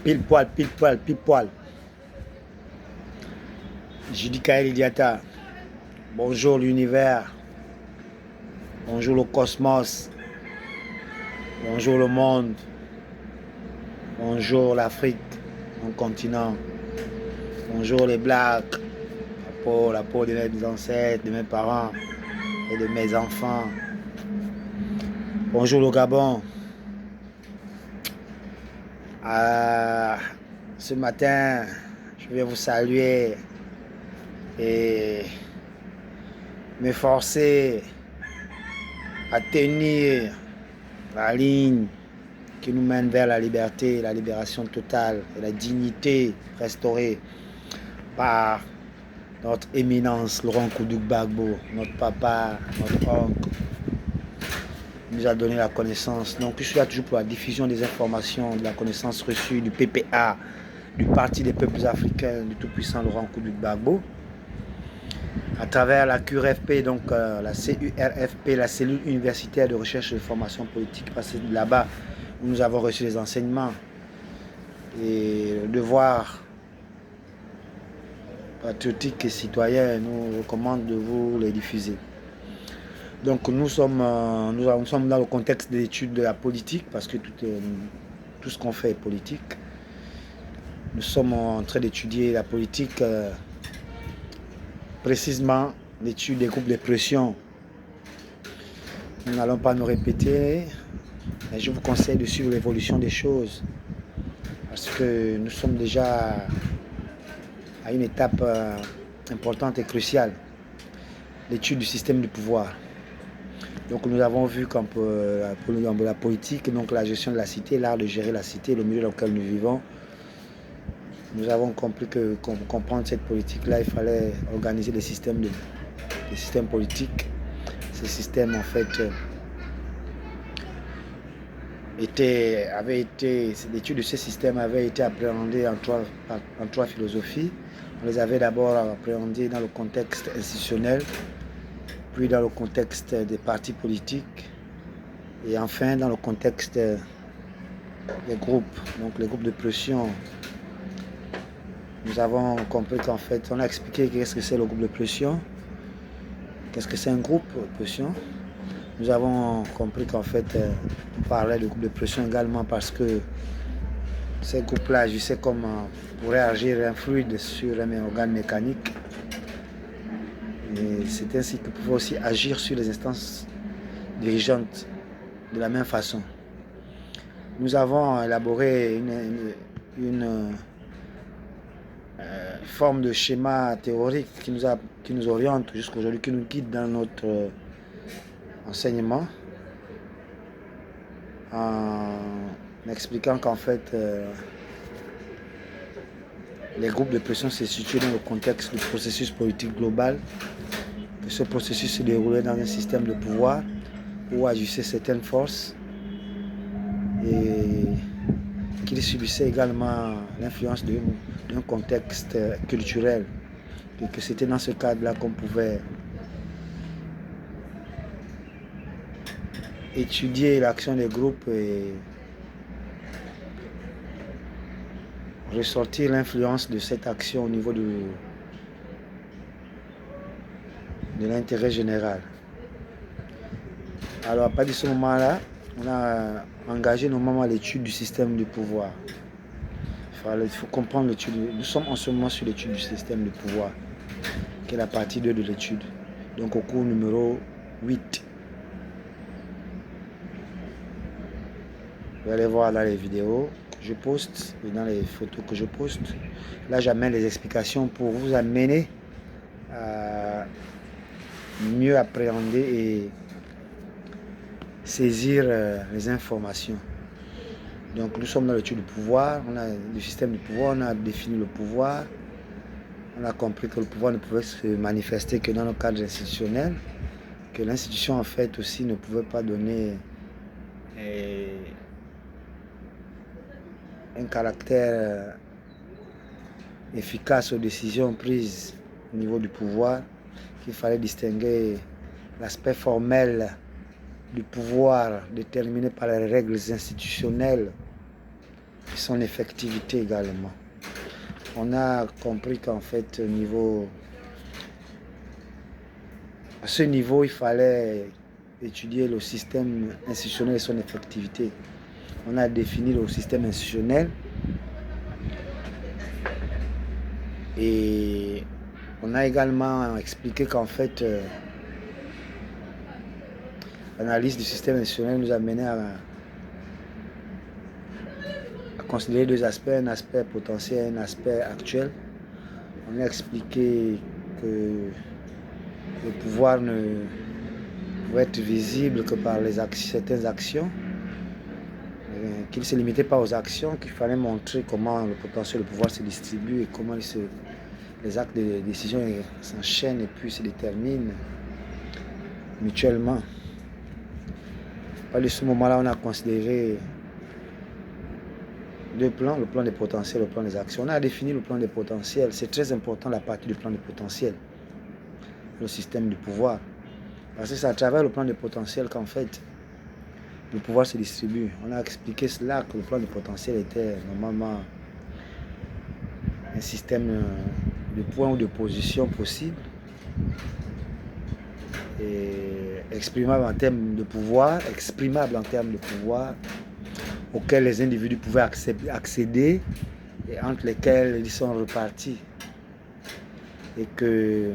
Pile poil, pile poil, pile poil. Judy Kael Idiata. Bonjour l'univers. Bonjour le cosmos. Bonjour le monde. Bonjour l'Afrique, mon continent. Bonjour les Blacks. La peau de mes ancêtres, de mes parents et de mes enfants. Bonjour le Gabon. Ce matin, je viens vous saluer et m'efforcer à tenir la ligne qui nous mène vers la liberté, la libération totale et la dignité restaurée par notre éminence Laurent Koudou-Gbagbo, notre papa, notre oncle, nous a donné la connaissance. Donc je suis là toujours pour la diffusion des informations, de la connaissance reçue du PPA, du Parti des peuples africains, du tout-puissant Laurent Koudou-Gbagbo, à travers la CURFP, donc la CURFP, la cellule universitaire de recherche et de formation politique, parce que là-bas où nous avons reçu les enseignements et le devoir patriotique et citoyen nous recommande de vous les diffuser. Donc nous sommes dans le contexte de l'étude de la politique, parce que tout ce qu'on fait est politique. Nous sommes en train d'étudier la politique, précisément l'étude des groupes de pression. Nous n'allons pas nous répéter, mais je vous conseille de suivre l'évolution des choses, parce que nous sommes déjà à une étape importante et cruciale, l'étude du système de pouvoir. Donc nous avons vu qu'en la politique, donc la gestion de la cité, l'art de gérer la cité, le milieu dans lequel nous vivons, nous avons compris que pour comprendre cette politique-là, il fallait organiser des systèmes politiques. Ces systèmes, en fait, l'étude de ces systèmes avait été appréhendée en trois philosophies. On les avait d'abord appréhendés dans le contexte institutionnel, puis dans le contexte des partis politiques, et enfin dans le contexte des groupes, donc les groupes de pression. Nous avons compris qu'en fait, on a expliqué qu'est-ce que c'est le groupe de pression, qu'est-ce que c'est un groupe de pression. Nous avons compris qu'en fait, on parlait de groupe de pression également parce que ces groupes-là agissaient comme pour réagir un fluide sur un organe mécanique. Et c'est ainsi qu'ils pouvaient aussi agir sur les instances dirigeantes de la même façon. Nous avons élaboré une forme de schéma théorique qui nous oriente jusqu'à aujourd'hui, qui nous guide dans notre enseignement, en expliquant qu'en fait les groupes de pression se situent dans le contexte du processus politique global, que ce processus se déroulait dans un système de pouvoir où agissaient certaines forces et qu'il subissait également l'influence d'un contexte culturel, et que c'était dans ce cadre-là qu'on pouvait étudier l'action des groupes et ressortir l'influence de cette action au niveau de l'intérêt général. Alors à partir de ce moment-là, on a engagé normalement l'étude du système de pouvoir. Il faut comprendre l'étude. Nous sommes en ce moment sur l'étude du système de pouvoir, qui est la partie 2 de l'étude. Donc au cours numéro 8. Vous allez voir dans les vidéos que je poste et dans les photos que je poste. Là, j'amène les explications pour vous amener à mieux appréhender et saisir les informations. Donc nous sommes dans l'étude du pouvoir, on a le système du pouvoir, on a défini le pouvoir, on a compris que le pouvoir ne pouvait se manifester que dans le cadre institutionnel, que l'institution en fait aussi ne pouvait pas donner un caractère efficace aux décisions prises au niveau du pouvoir, qu'il fallait distinguer l'aspect formel du pouvoir déterminé par les règles institutionnelles et son effectivité également. On a compris qu'en fait, à ce niveau, il fallait étudier le système institutionnel et son effectivité. On a défini le système institutionnel et on a également expliqué qu'en fait, l'analyse du système institutionnel nous a mené à considérer deux aspects, un aspect potentiel, un aspect actuel. On a expliqué que le pouvoir ne pouvait être visible que par certaines actions, qu'il ne se limitait pas aux actions, qu'il fallait montrer comment le potentiel du pouvoir se distribue et comment les actes de décision s'enchaînent et puis se déterminent mutuellement. À ce moment-là, on a considéré deux plans, le plan des potentiels, le plan des actions. On a défini le plan des potentiels. C'est très important la partie du plan des potentiels, le système du pouvoir. Parce que c'est à travers le plan des potentiels qu'en fait, le pouvoir se distribue. On a expliqué cela, que le plan de potentiel était normalement un système de points ou de positions possibles et exprimable en termes de pouvoir, auxquels les individus pouvaient accéder et entre lesquels ils sont repartis. Et que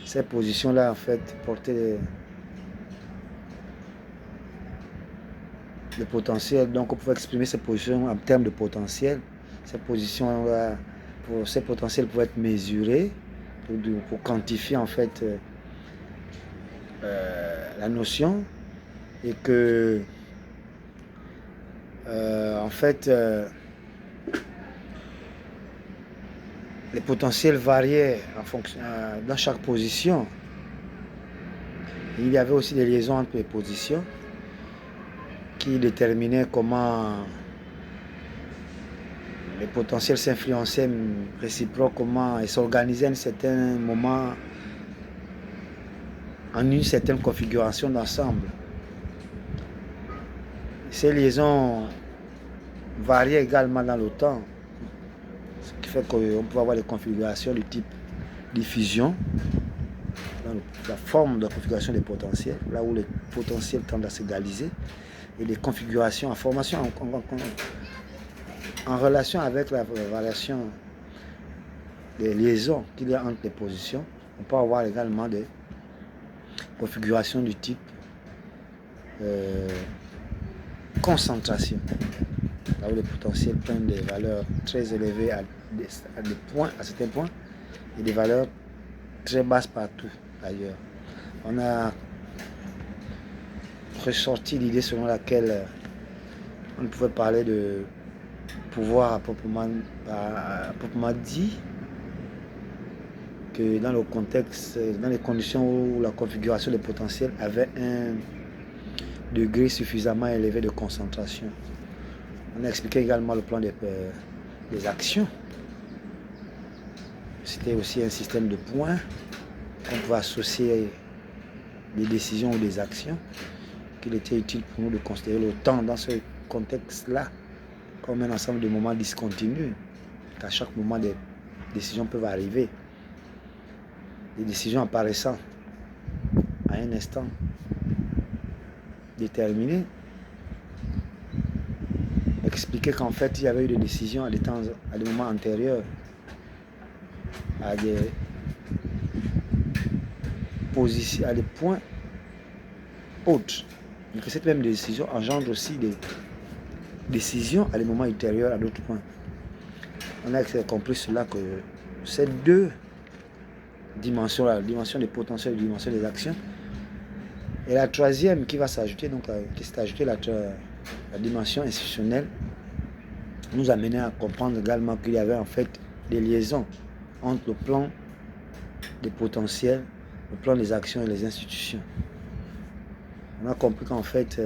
ces positions-là, en fait, portaient le potentiel. Donc, on pouvait exprimer ces positions en termes de potentiel. Ces positions-là, ces potentiels pouvaient être mesurés pour quantifier, en fait, la notion. Et que, en fait, les potentiels variaient en fonction, dans chaque position. Il y avait aussi des liaisons entre les positions qui déterminaient comment les potentiels s'influençaient réciproquement et s'organisaient à un certain moment en une certaine configuration d'ensemble. Ces liaisons variaient également dans le temps, ce qui fait qu'on peut avoir des configurations de type diffusion, dans la forme de configuration des potentiels, là où les potentiels tendent à s'égaliser, et des configurations en formation, en relation avec la variation des liaisons qu'il y a entre les positions. On peut avoir également des configurations du type concentration, là où les potentiels prennent des valeurs très élevées à certains points et des valeurs très basses partout ailleurs. On a ressorti l'idée selon laquelle on ne pouvait parler de pouvoir à proprement dit, que dans le contexte, dans les conditions où la configuration des potentiels avait un degré suffisamment élevé de concentration. On a expliqué également le plan des actions. C'était aussi un système de points qu'on pouvait associer des décisions ou des actions, qu'il était utile pour nous de considérer le temps dans ce contexte-là comme un ensemble de moments discontinus, qu'à chaque moment des décisions peuvent arriver, des décisions apparaissant à un instant déterminé. Expliquer qu'en fait il y avait eu des décisions à des moments antérieurs, à des positions, à des points autres, et que cette même décision engendre aussi des décisions à des moments ultérieurs à d'autres points. On a compris cela, que ces deux dimensions, la dimension des potentiels et la dimension des actions, et la troisième qui va s'ajouter, donc qui s'est ajoutée la dimension institutionnelle, nous amenait à comprendre également qu'il y avait en fait des liaisons entre le plan des potentiels, le plan des actions et les institutions. On a compris qu'en fait,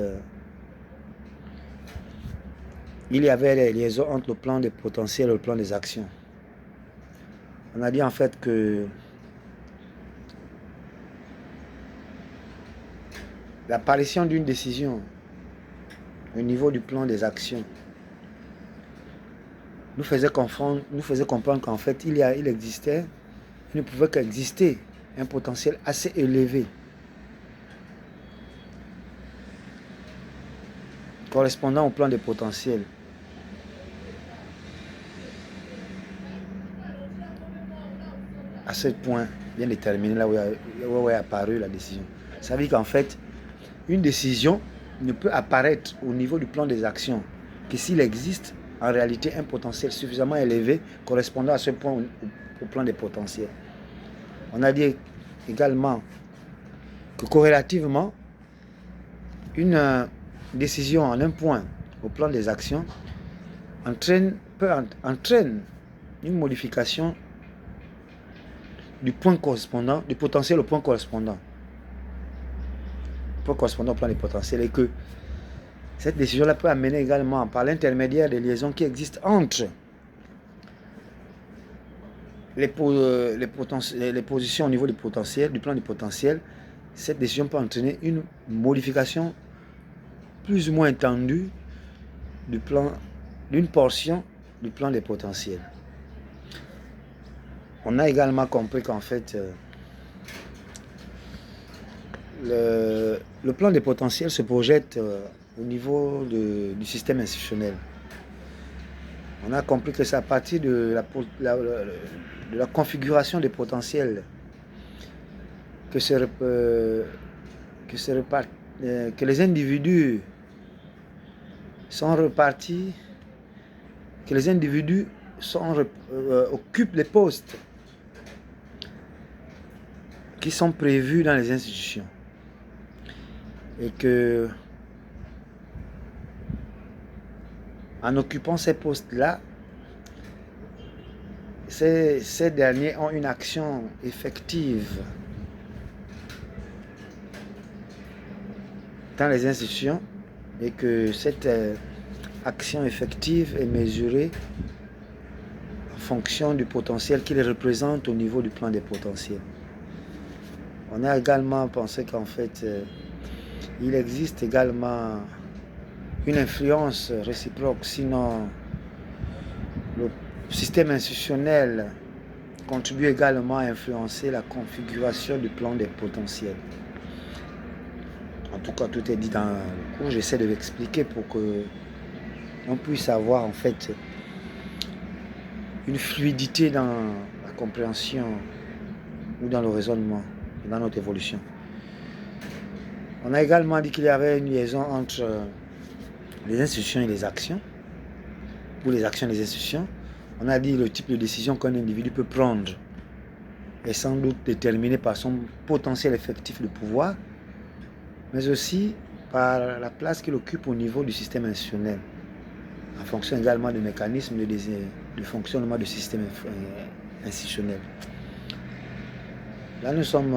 il y avait des liaisons entre le plan des potentiels et le plan des actions. On a dit en fait que l'apparition d'une décision au niveau du plan des actions nous faisait comprendre qu'en fait, il existait, il ne pouvait qu'exister un potentiel assez élevé, correspondant au plan des potentiels. À ce point bien déterminé, là où est apparue la décision. Ça veut dire qu'en fait, une décision ne peut apparaître au niveau du plan des actions que s'il existe en réalité un potentiel suffisamment élevé correspondant à ce point au plan des potentiels. On a dit également que corrélativement, une décision en un point au plan des actions entraîne une modification du point correspondant, du potentiel au point correspondant au plan des potentiels, et que cette décision-là peut amener également, par l'intermédiaire des liaisons qui existent entre les positions au niveau du potentiel, du plan du potentiel, cette décision peut entraîner une modification plus ou moins étendue d'une portion du plan des potentiels. On a également compris qu'en fait, le plan des potentiels se projette au niveau du système institutionnel. On a compris que c'est à partir de la configuration des potentiels que les individus sont repartis, que les individus occupent les postes qui sont prévus dans les institutions. Et que, en occupant ces postes-là, ces derniers ont une action effective dans les institutions, et que cette action effective est mesurée en fonction du potentiel qu'ils représentent au niveau du plan des potentiels. On a également pensé qu'en fait, il existe également une influence réciproque, sinon le système institutionnel contribue également à influencer la configuration du plan des potentiels. En tout cas, tout est dit dans le cours. J'essaie de l'expliquer pour que on puisse avoir en fait une fluidité dans la compréhension ou dans le raisonnement, dans notre évolution. On a également dit qu'il y avait une liaison entre les institutions et les actions, ou les actions des institutions. On a dit le type de décision qu'un individu peut prendre est sans doute déterminé par son potentiel effectif de pouvoir, mais aussi par la place qu'il occupe au niveau du système institutionnel, en fonction également des mécanismes de fonctionnement du système institutionnel. Là, nous sommes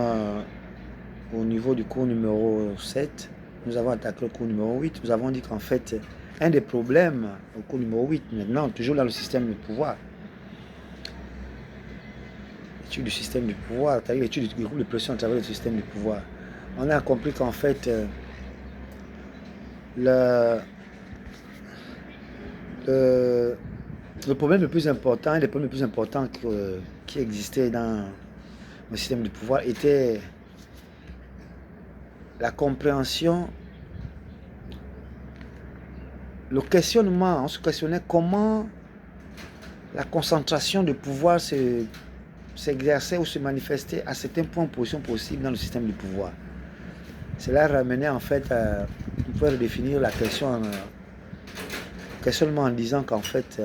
au niveau du cours numéro 7. Nous avons attaqué le cours numéro 8. Nous avons dit qu'en fait, un des problèmes au cours numéro 8, maintenant, toujours dans le système de pouvoir, l'étude du système du pouvoir, c'est-à-dire l'étude du groupe de pression à travers le système du pouvoir, on a compris qu'en fait, le problème le plus important, un des problèmes les plus importants qui existait dans le système du pouvoir était la compréhension, le questionnement. On se questionnait comment la concentration de pouvoir s'exerçait ou se manifestait à certains points de position possibles dans le système du pouvoir. Cela ramenait en fait à, on peut redéfinir la question questionnement en disant qu'en fait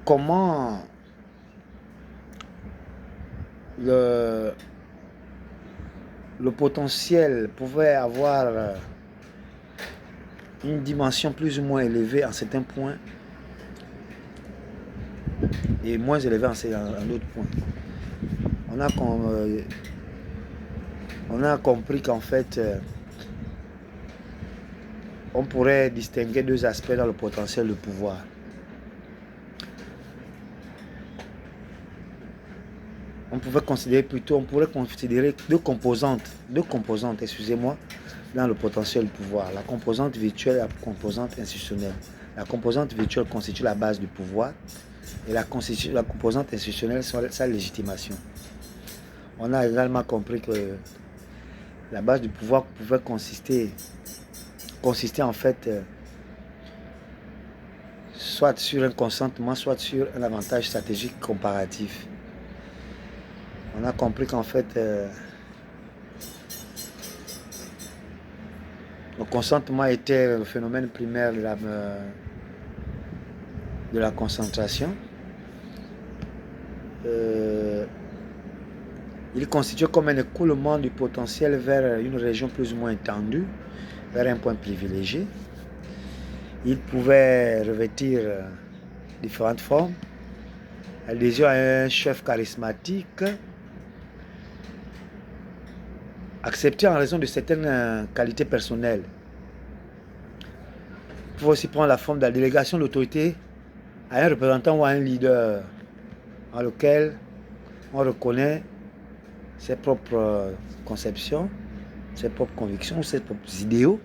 comment le potentiel pouvait avoir une dimension plus ou moins élevée en certains points et moins élevée en d'autres points. On a compris qu'en fait on pourrait distinguer deux aspects dans le potentiel de pouvoir. On pourrait considérer deux composantes, excusez-moi, dans le potentiel de pouvoir. La composante virtuelle et la composante institutionnelle. La composante virtuelle constitue la base du pouvoir et la composante institutionnelle, sa légitimation. On a également compris que la base du pouvoir pouvait consister en fait soit sur un consentement, soit sur un avantage stratégique comparatif. On a compris qu'en fait, le consentement était le phénomène primaire de la concentration. Il constitue comme un écoulement du potentiel vers une région plus ou moins étendue, vers un point privilégié. Il pouvait revêtir différentes formes. Adhésion à un chef charismatique, accepté en raison de certaines qualités personnelles. Il faut aussi prendre la forme de la délégation d'autorité à un représentant ou à un leader, en lequel on reconnaît ses propres conceptions, ses propres convictions, ses propres idéaux,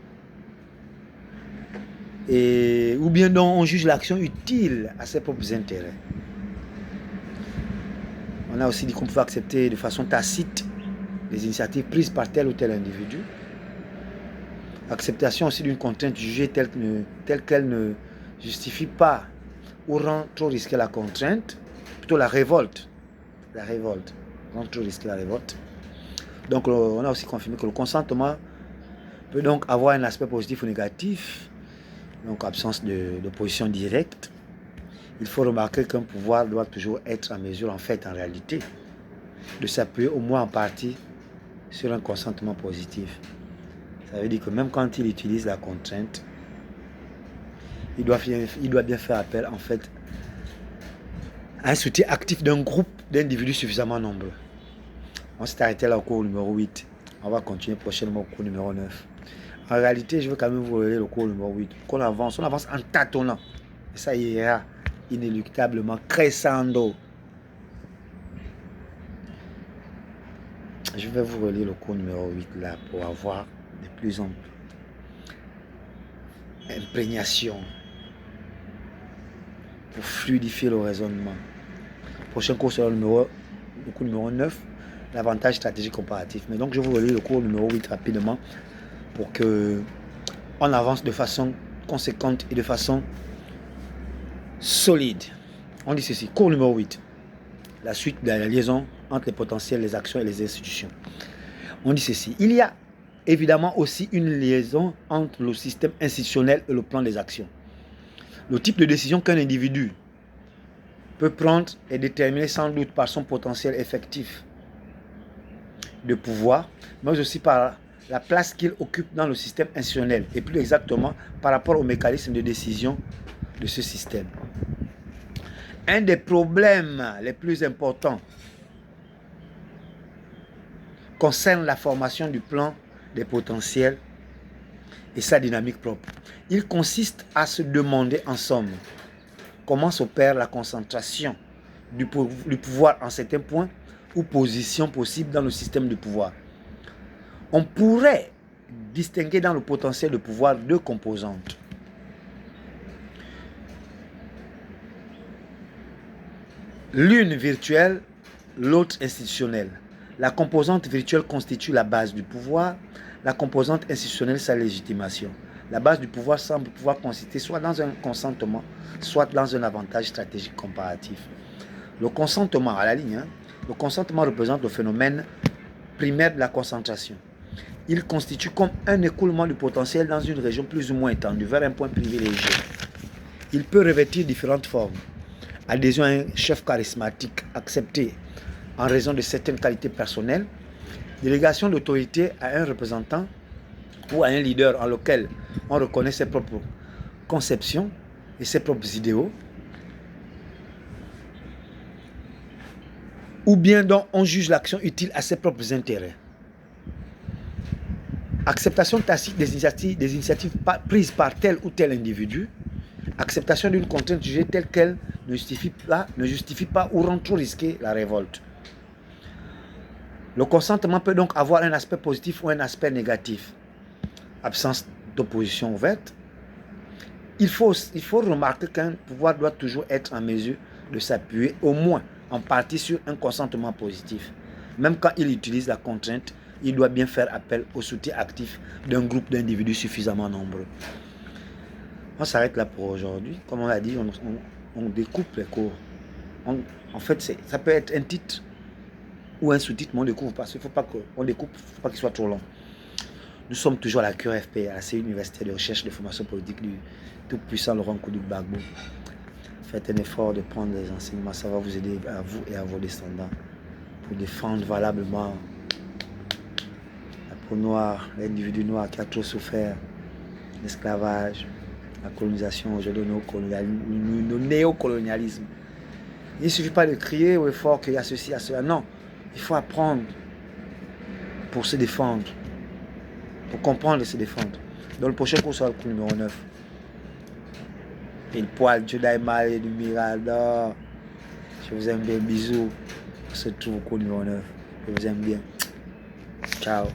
ou bien dont on juge l'action utile à ses propres intérêts. On a aussi dit qu'on pouvait accepter de façon tacite les initiatives prises par tel ou tel individu. Acceptation aussi d'une contrainte jugée telle qu'elle ne justifie pas ou rend trop risquée la contrainte, plutôt la révolte. La révolte rend trop risquée la révolte. Donc on a aussi confirmé que le consentement peut donc avoir un aspect positif ou négatif, donc absence d'opposition directe. Il faut remarquer qu'un pouvoir doit toujours être en mesure, en réalité, de s'appuyer au moins en partie sur un consentement positif. Ça veut dire que même quand il utilise la contrainte, il doit bien faire appel en fait à un soutien actif d'un groupe d'individus suffisamment nombreux. On s'est arrêté là au cours numéro 8. On va continuer prochainement au cours numéro 9. En réalité, je veux quand même vous relayer le cours numéro 8. On avance en tâtonnant. Et ça ira inéluctablement crescendo. Je vais vous relire le cours numéro 8 là pour avoir de plus amples imprégnation, pour fluidifier le raisonnement. Prochain cours sera le cours numéro 9, l'avantage stratégique comparatif. Mais donc je vous relis le cours numéro 8 rapidement pour que on avance de façon conséquente et de façon solide. On dit ceci, cours numéro 8, la suite de la liaison entre les potentiels, les actions et les institutions. On dit ceci, il y a évidemment aussi une liaison entre le système institutionnel et le plan des actions. Le type de décision qu'un individu peut prendre est déterminé sans doute par son potentiel effectif de pouvoir, mais aussi par la place qu'il occupe dans le système institutionnel et plus exactement par rapport au mécanisme de décision de ce système. Un des problèmes les plus importants concerne la formation du plan des potentiels et sa dynamique propre. Il consiste à se demander en somme comment s'opère la concentration du pouvoir en certains points ou positions possibles dans le système de pouvoir. On pourrait distinguer dans le potentiel de pouvoir deux composantes. L'une virtuelle, l'autre institutionnelle. La composante virtuelle constitue la base du pouvoir, la composante institutionnelle sa légitimation. La base du pouvoir semble pouvoir consister soit dans un consentement, soit dans un avantage stratégique comparatif. Le consentement, à la ligne, le consentement représente le phénomène primaire de la concentration. Il constitue comme un écoulement du potentiel dans une région plus ou moins étendue vers un point privilégié. Il peut revêtir différentes formes. Adhésion à un chef charismatique accepté en raison de certaines qualités personnelles, délégation d'autorité à un représentant ou à un leader en lequel on reconnaît ses propres conceptions et ses propres idéaux, ou bien dont on juge l'action utile à ses propres intérêts. Acceptation tacite des initiatives prises par tel ou tel individu, acceptation d'une contrainte jugée telle qu'elle ne justifie pas ou rend trop risquée la révolte. Le consentement peut donc avoir un aspect positif ou un aspect négatif. Absence d'opposition ouverte, il faut remarquer qu'un pouvoir doit toujours être en mesure de s'appuyer au moins en partie sur un consentement positif. Même quand il utilise la contrainte, il doit bien faire appel au soutien actif d'un groupe d'individus suffisamment nombreux. On s'arrête là pour aujourd'hui. Comme on l'a dit, on découpe les cours. En fait, ça peut être un titre ou un sous-titre, mais on découvre parce qu'il ne faut pas qu'on découpe, il ne faut pas qu'il soit trop long. Nous sommes toujours à la QRFP, à la CEI Université de recherche de formation politique du tout-puissant Laurent Koudou-Gbagbo. Faites un effort de prendre des enseignements, ça va vous aider à vous et à vos descendants pour défendre valablement la peau noire, l'individu noir qui a trop souffert, l'esclavage, la colonisation, aujourd'hui le néocolonialisme. Il ne suffit pas de crier au effort qu'il y a ceci, à cela. Non, il faut apprendre pour se défendre, pour comprendre et se défendre. Dans le prochain cours, sera le cours numéro 9. Et le poil, Dieu d'Aïmal et du Mirador. Je vous aime bien, bisous. On se retrouve au cours numéro 9. Je vous aime bien. Ciao.